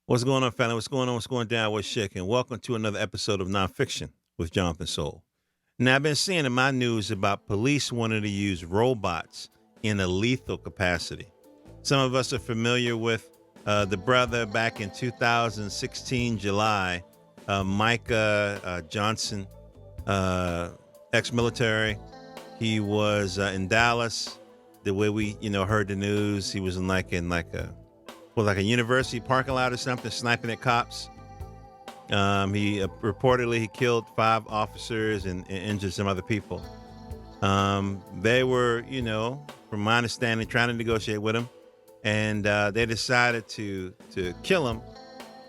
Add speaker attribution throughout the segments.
Speaker 1: What's going on, family? What's going on? What's going down? What's shaking? Welcome to another episode of Nonfiction with Jonathan Soul. Now, I've been seeing in my news about police wanting to use robots in a lethal capacity. Some of us are familiar with the brother back in 2016, July, Micah Johnson, ex-military. He was in Dallas. The way we, heard the news, he was in like a university parking lot or something, sniping at cops. He reportedly he killed 5 officers and injured some other people. They were, from my understanding, trying to negotiate with him, and they decided to kill him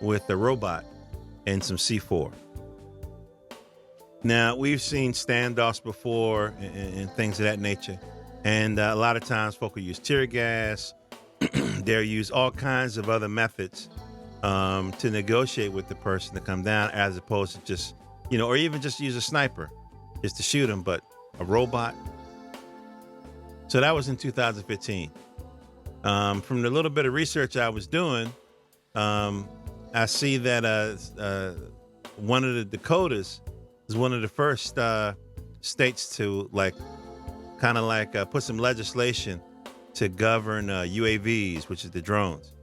Speaker 1: with a robot and some C4. Now, we've seen standoffs before and things of that nature, and a lot of times folk will use tear gas. They'll use all kinds of other methods to negotiate with the person to come down, as opposed to just, or even just use a sniper just to shoot them, but a robot. So that was in 2015. From the little bit of research I was doing, I see that one of the Dakotas is one of the first states to put some legislation to govern UAVs, which is the drones.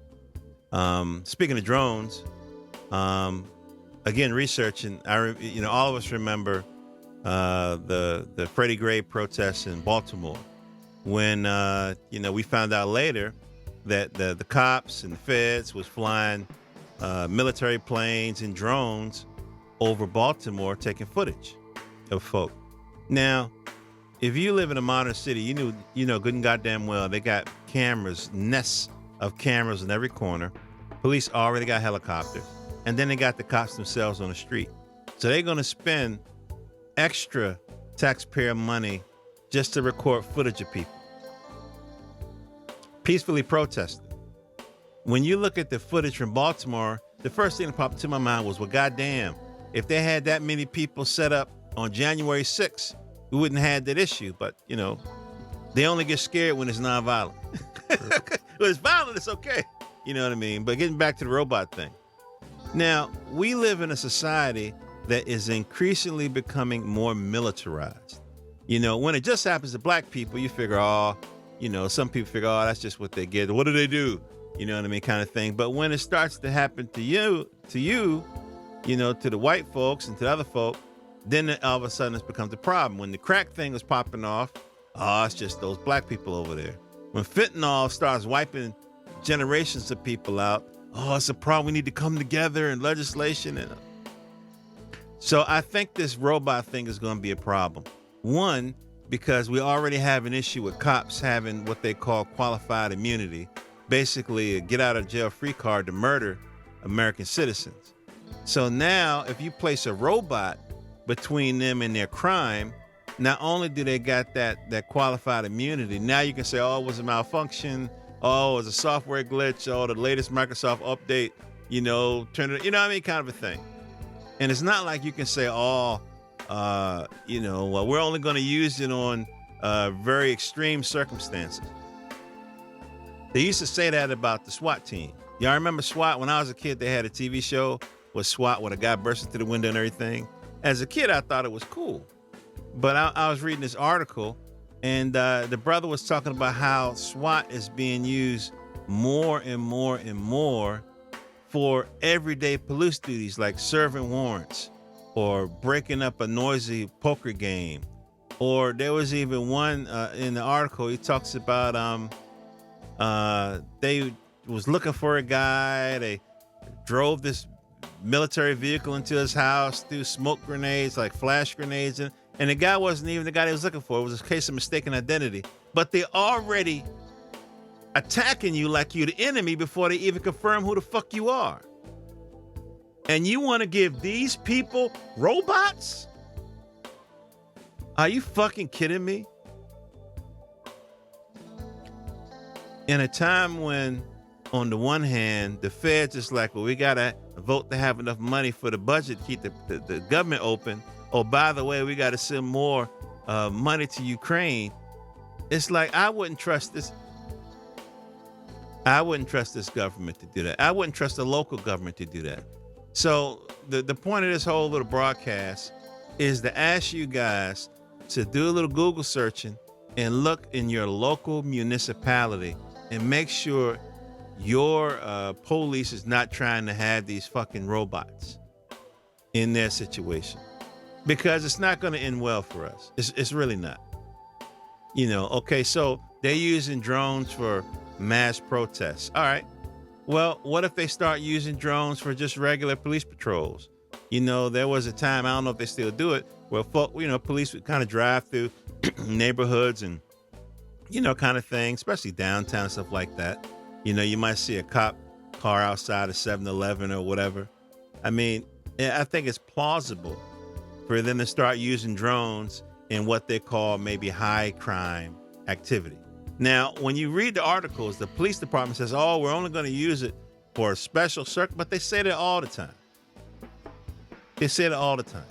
Speaker 1: Speaking of drones, again, researching, all of us remember the Freddie Gray protests in Baltimore when, we found out later that the cops and the feds was flying military planes and drones over Baltimore taking footage of folk. Now, if you live in a modern city, you know good and goddamn well they got cameras, nests of cameras in every corner. Police already got helicopters, and then they got the cops themselves on the street. So they're going to spend extra taxpayer money just to record footage of people peacefully protesting. When you look at the footage from Baltimore, the first thing that popped into my mind was, well, goddamn, if they had that many people set up on January 6th, we wouldn't have had that issue. But, they only get scared when it's nonviolent. When it's violent, it's okay. You know what I mean? But getting back to the robot thing. Now, we live in a society that is increasingly becoming more militarized. When it just happens to black people, you figure, some people figure, that's just what they get. What do they do? You know what I mean? Kind of thing. But when it starts to happen to you, to the white folks and to the other folk, then all of a sudden it becomes a problem. When the crack thing was popping off, it's just those black people over there. When fentanyl starts wiping generations of people out, it's a problem. We need to come together in legislation. So I think this robot thing is going to be a problem. One, because we already have an issue with cops having what they call qualified immunity, basically a get out of jail free card to murder American citizens. So now if you place a robot between them and their crime, not only do they got that qualified immunity, now you can say, it was a malfunction, it was a software glitch, the latest Microsoft update, turn it, kind of a thing. And it's not like you can say, we're only going to use it on very extreme circumstances. They used to say that about the SWAT team. Y'all remember SWAT? When I was a kid, they had a TV show with SWAT, with a guy bursting through the window and everything. As a kid, I thought it was cool. But I was reading this article, and the brother was talking about how SWAT is being used more and more and more for everyday police duties, like serving warrants or breaking up a noisy poker game. Or there was even one in the article, he talks about they was looking for a guy. They drove this military vehicle into his house, threw smoke grenades, like flash grenades, and the guy wasn't even the guy they was looking for. It was a case of mistaken identity. But they already attacking you like you're the enemy before they even confirm who the fuck you are. And you want to give these people robots? Are you fucking kidding me? In a time when, on the one hand, the feds is like, well, we got to vote to have enough money for the budget to keep the government open. Oh, by the way, we got to send more money to Ukraine. It's like, I wouldn't trust this. I wouldn't trust this government to do that. I wouldn't trust the local government to do that. So the point of this whole little broadcast is to ask you guys to do a little Google searching and look in your local municipality and make sure your police is not trying to have these fucking robots in their situation, because it's not going to end well for us. It's really not. Okay, so they're using drones for mass protests. All right. Well, what if they start using drones for just regular police patrols? There was a time, I don't know if they still do it, where police would kind of drive through neighborhoods and, kind of thing, especially downtown and stuff like that. You might see a cop car outside a 7-Eleven or whatever. I mean, I think it's plausible for them to start using drones in what they call maybe high crime activity. Now, when you read the articles, the police department says, oh, we're only going to use it for a special circuit, but they say that all the time. They say it all the time.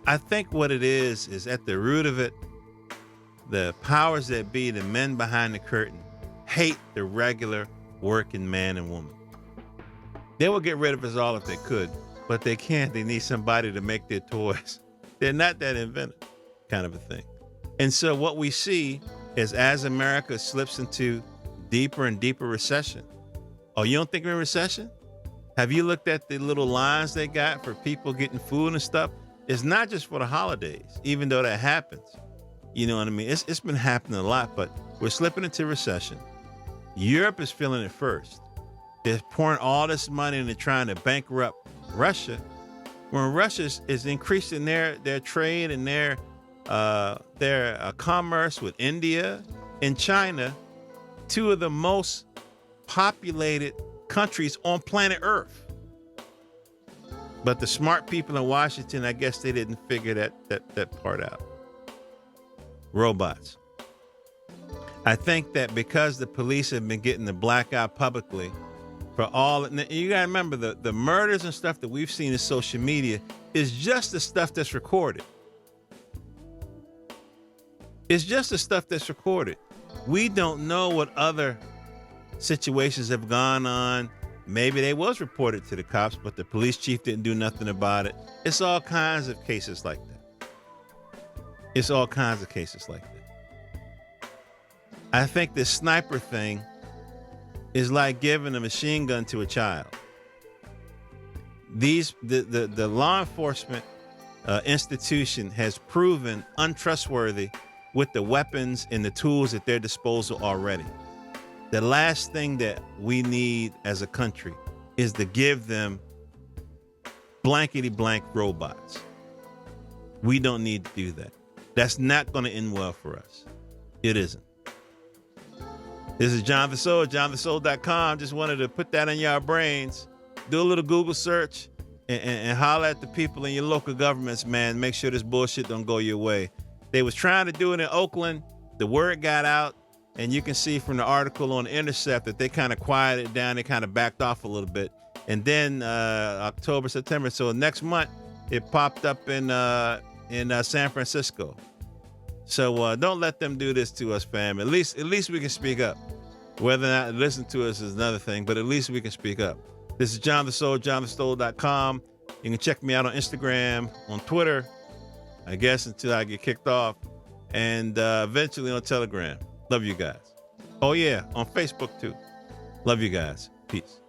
Speaker 1: I think what it is at the root of it, the powers that be, the men behind the curtain, hate the regular working man and woman. They will get rid of us all if they could, but they can't. They need somebody to make their toys. They're not that inventive, kind of a thing. And so what we see is as America slips into deeper and deeper recession. Oh, you don't think we're in recession? Have you looked at the little lines they got for people getting food and stuff? It's not just for the holidays, even though that happens. You know what I mean? It's been happening a lot, but we're slipping into recession. Europe is feeling it first. They're pouring all this money into trying to bankrupt Russia, when Russia is increasing their trade and their commerce with India and China, two of the most populated countries on planet Earth. But the smart people in Washington, I guess they didn't figure that part out. Robots. I think that because the police have been getting the black eye publicly for all, you gotta remember the murders and stuff that we've seen in social media is just the stuff that's recorded. It's just the stuff that's recorded. We don't know what other situations have gone on. Maybe they was reported to the cops, but the police chief didn't do nothing about it. It's all kinds of cases like that. It's all kinds of cases like that. I think this sniper thing is like giving a machine gun to a child. The law enforcement institution has proven untrustworthy with the weapons and the tools at their disposal already. The last thing that we need as a country is to give them blankety blank robots. We don't need to do that. That's not going to end well for us. It isn't. This is John the Soul, johnthesoul.com. Just wanted to put that in your brains. Do a little Google search and holler at the people in your local governments, man. Make sure this bullshit don't go your way. They was trying to do it in Oakland. The word got out, and you can see from the article on The Intercept that they kind of quieted it down. They kind of backed off a little bit. And then October, September, so next month, it popped up in San Francisco. So don't let them do this to us, fam. At least we can speak up. Whether or not listen to us is another thing, but at least we can speak up. This is John the Soul, johnthesoul.com. You can check me out on Instagram, on Twitter, I guess until I get kicked off, and eventually on Telegram. Love you guys. Oh yeah, on Facebook too. Love you guys. Peace.